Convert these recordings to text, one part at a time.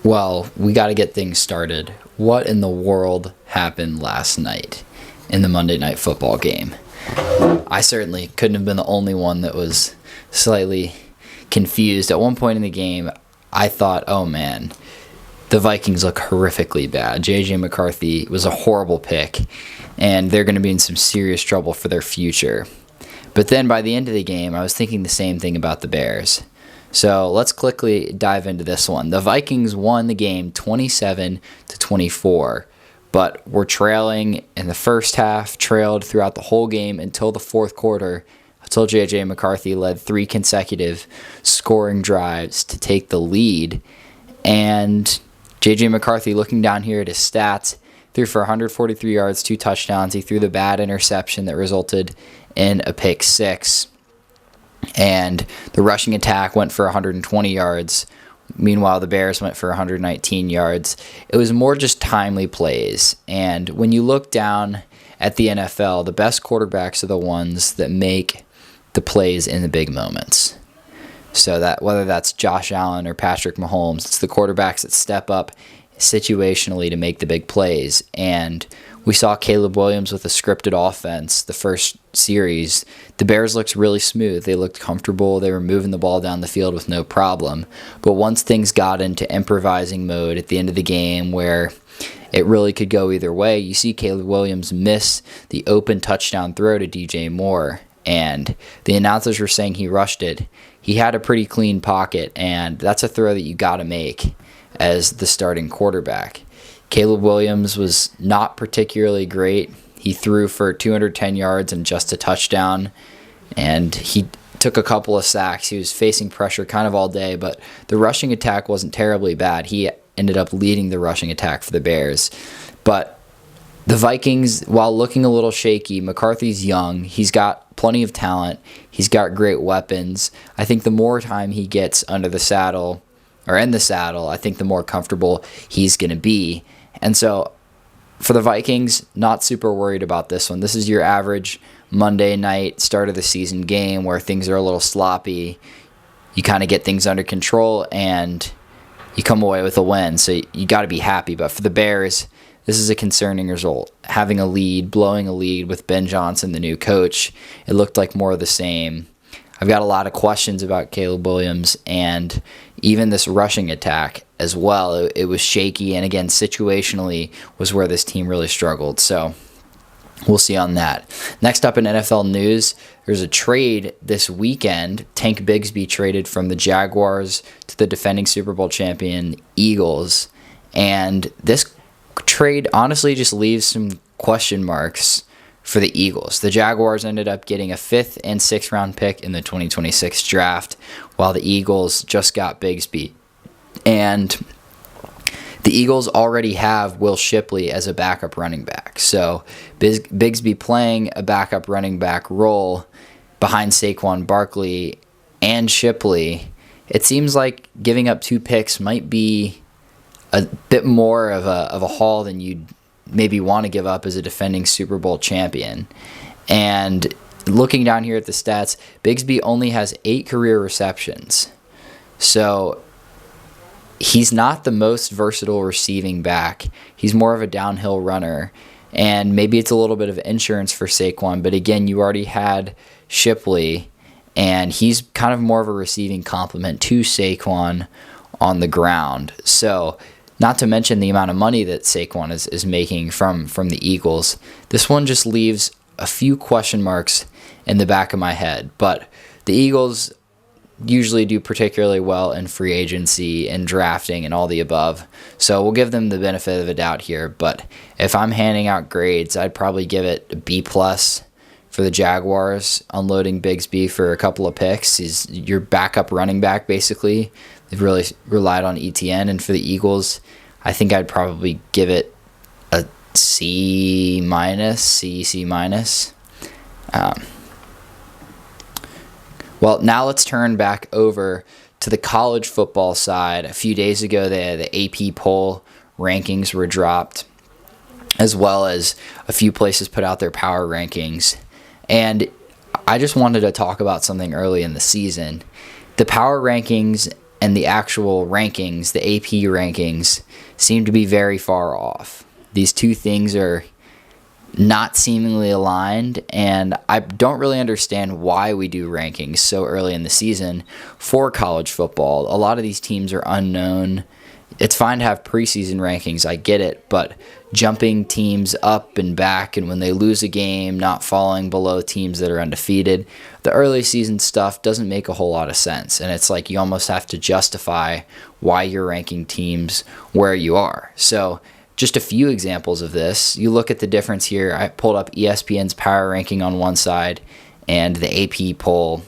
Well, we got to get things started. What in the world happened last night in the Monday Night Football game? I certainly couldn't have been the only one that was slightly confused. At one point in the game, I thought, oh man, the Vikings look horrifically bad. J.J. McCarthy was a horrible pick, and they're going to be in some serious trouble for their future. But then by the end of the game, I was thinking the same thing about the Bears. So let's quickly dive into this one. The Vikings won the game 27-24, but were trailing in the first half, trailed throughout the whole game until the fourth quarter, until J.J. McCarthy led 3 consecutive scoring drives to take the lead. And J.J. McCarthy, looking down here at his stats, threw for 143 yards, 2 touchdowns. He threw the bad interception that resulted in a pick 6. And the rushing attack went for 120 yards. Meanwhile, the Bears went for 119 yards. It was more just timely plays. And when you look down at the NFL, the best quarterbacks are the ones that make the plays in the big moments. So that whether that's Josh Allen or Patrick Mahomes, it's the quarterbacks that step up situationally to make the big plays. And we saw Caleb Williams with a scripted offense the first series. The Bears looked really smooth. They looked comfortable. They were moving the ball down the field with no problem. But once things got into improvising mode at the end of the game where it really could go either way, you see Caleb Williams miss the open touchdown throw to DJ Moore. And the announcers were saying he rushed it. He had a pretty clean pocket, and that's a throw that you got to make as the starting quarterback. Caleb Williams was not particularly great. He threw for 210 yards and just a touchdown, and he took a couple of sacks. He was facing pressure kind of all day, but the rushing attack wasn't terribly bad. He ended up leading the rushing attack for the Bears. But the Vikings, while looking a little shaky, McCarthy's young. He's got plenty of talent. He's got great weapons. I think the more time he gets under the saddle, or in the saddle, I think the more comfortable he's going to be. And so for the Vikings, not super worried about this one. This is your average Monday night start of the season game where things are a little sloppy. You kind of get things under control and you come away with a win. So you got to be happy. But for the Bears, this is a concerning result. Having a lead, blowing a lead with Ben Johnson, the new coach, it looked like more of the same. I've got a lot of questions about Caleb Williams and even this rushing attack as well. It was shaky, and again, situationally was where this team really struggled. So we'll see on that. Next up in NFL news, there's a trade this weekend. Tank Bigsby traded from the Jaguars to the defending Super Bowl champion Eagles. And this trade honestly just leaves some question marks for the Eagles. The Jaguars ended up getting a 5th and 6th round pick in the 2026 draft, while the Eagles just got Bigsby. And the Eagles already have Will Shipley as a backup running back. So Bigsby playing a backup running back role behind Saquon Barkley and Shipley, it seems like giving up 2 picks might be a bit more of a haul than you'd maybe want to give up as a defending Super Bowl champion. And looking down here at the stats, Bigsby only has 8 career receptions. So he's not the most versatile receiving back. He's more of a downhill runner. And maybe it's a little bit of insurance for Saquon, but again, you already had Shipley, and he's kind of more of a receiving complement to Saquon on the ground. So not to mention the amount of money that Saquon is making from the Eagles. This one just leaves a few question marks in the back of my head. But the Eagles usually do particularly well in free agency and drafting and all the above. So we'll give them the benefit of the doubt here. But if I'm handing out grades, I'd probably give it a B+ for the Jaguars, unloading Bigsby for a couple of picks. He's your backup running back, basically. They've really relied on ETN. And for the Eagles, I think I'd probably give it a C-, C. Well, now let's turn back over to the college football side. A few days ago, the AP poll rankings were dropped, as well as a few places put out their power rankings. And I just wanted to talk about something early in the season. The power rankings and the actual rankings, the AP rankings, seem to be very far off. These two things are not seemingly aligned, and I don't really understand why we do rankings so early in the season for college football. A lot of these teams are unknown. It's fine to have preseason rankings, I get it, but jumping teams up and back, and when they lose a game, not falling below teams that are undefeated, the early season stuff doesn't make a whole lot of sense, and it's like you almost have to justify why you're ranking teams where you are. So just a few examples of this. You look at the difference here. I pulled up ESPN's power ranking on one side and the AP poll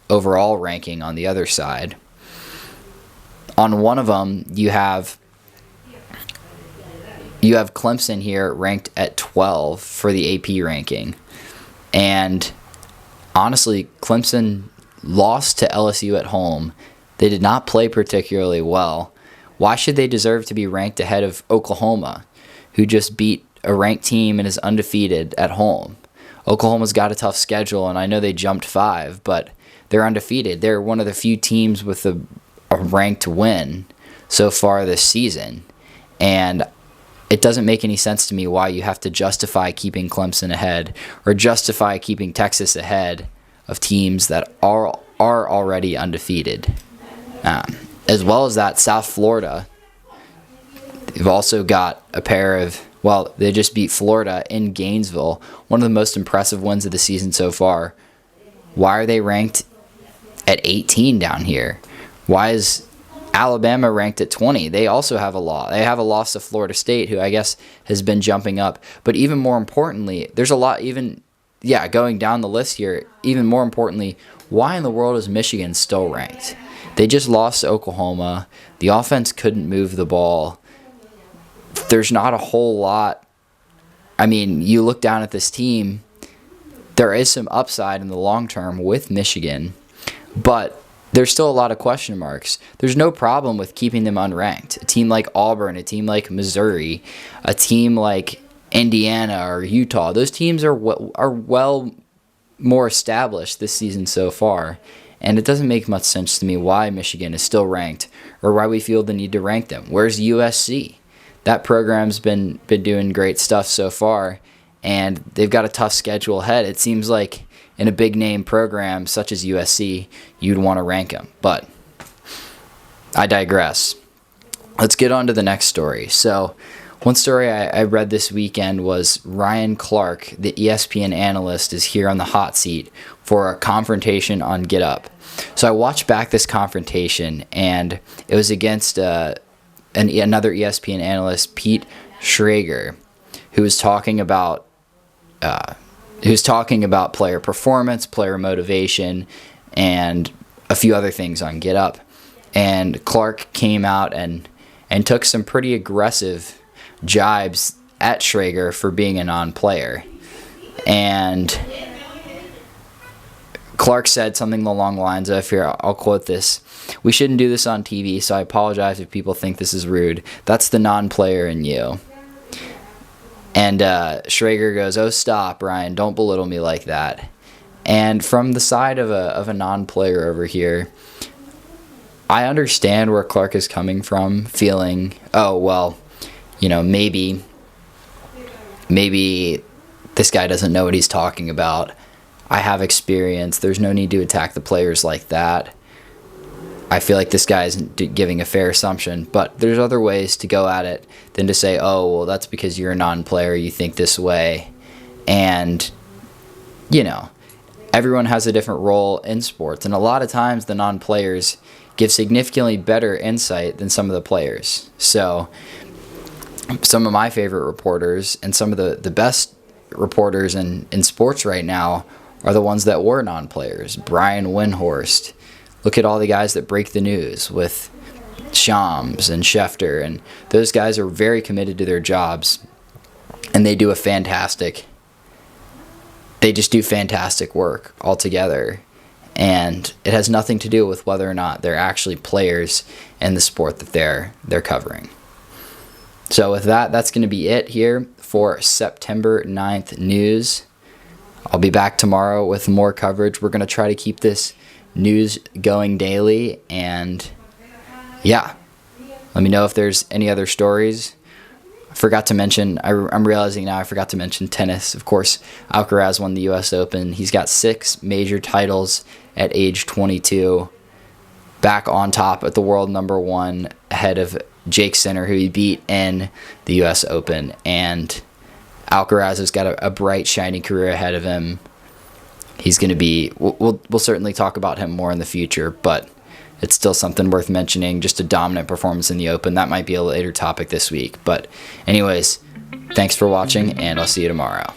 overall ranking on the other side. On one of them, you have Clemson here ranked at 12 for the AP ranking. And honestly, Clemson lost to LSU at home. They did not play particularly well. Why should they deserve to be ranked ahead of Oklahoma, who just beat a ranked team and is undefeated at home? Oklahoma's got a tough schedule, and I know they jumped 5, but they're undefeated. They're one of the few teams with a ranked win so far this season, and it doesn't make any sense to me why you have to justify keeping Clemson ahead or justify keeping Texas ahead of teams that are already undefeated. As well as that, South Florida, they've also got a pair of, they just beat Florida in Gainesville, one of the most impressive wins of the season so far. Why are they ranked at 18 down here? Why is Alabama ranked at 20? They also have a loss. They have a loss to Florida State, who I guess has been jumping up. But even more importantly, there's a lot going down the list here, even more importantly, why in the world is Michigan still ranked? They just lost to Oklahoma. The offense couldn't move the ball. There's not a whole lot. I mean, you look down at this team, there is some upside in the long term with Michigan, but there's still a lot of question marks. There's no problem with keeping them unranked. A team like Auburn, a team like Missouri, a team like Indiana or Utah, those teams are well more established this season so far. And it doesn't make much sense to me why Michigan is still ranked or why we feel the need to rank them. Where's USC? That program's been doing great stuff so far, and they've got a tough schedule ahead. It seems like in a big-name program such as USC, you'd want to rank them. But I digress. Let's get on to the next story. So one story I read this weekend was Ryan Clark, the ESPN analyst, is here on the hot seat for a confrontation on Get Up. So I watched back this confrontation, and it was against another ESPN analyst, Pete Schrager, who was talking about player performance, player motivation, and a few other things on Get Up. And Clark came out and took some pretty aggressive jibes at Schrager for being a non-player. And Clark said something along the lines of, here, I'll quote this, "We shouldn't do this on TV, so I apologize if people think this is rude. That's the non-player in you." And Schrager goes, "Oh, stop, Ryan. Don't belittle me like that." And from the side of a non-player over here, I understand where Clark is coming from, feeling, oh, well, maybe this guy doesn't know what he's talking about. I have experience. There's no need to attack the players like that. I feel like this guy isn't giving a fair assumption, but there's other ways to go at it than to say, oh, well, that's because you're a non-player, you think this way. And, everyone has a different role in sports, and a lot of times the non-players give significantly better insight than some of the players. So some of my favorite reporters and some of the best reporters in sports right now are the ones that were non-players. Brian Windhorst. Look at all the guys that break the news with Shams and Schefter, and those guys are very committed to their jobs, and they do fantastic work altogether. And it has nothing to do with whether or not they're actually players in the sport that they're covering. So with that, that's going to be it here for September 9th news. I'll be back tomorrow with more coverage. We're going to try to keep this news going daily, and yeah, let me know if there's any other stories. I forgot to mention, I'm realizing now I forgot to mention tennis. Of course, Alcaraz won the U.S. Open. He's got 6 major titles at age 22. Back on top at the world number 1 ahead of Jake Sinner, who he beat in the U.S. Open. And Alcaraz has got a bright, shiny career ahead of him. He's going to be, we'll certainly talk about him more in the future, but it's still something worth mentioning. Just a dominant performance in the Open. That might be a later topic this week. But anyways, thanks for watching, and I'll see you tomorrow.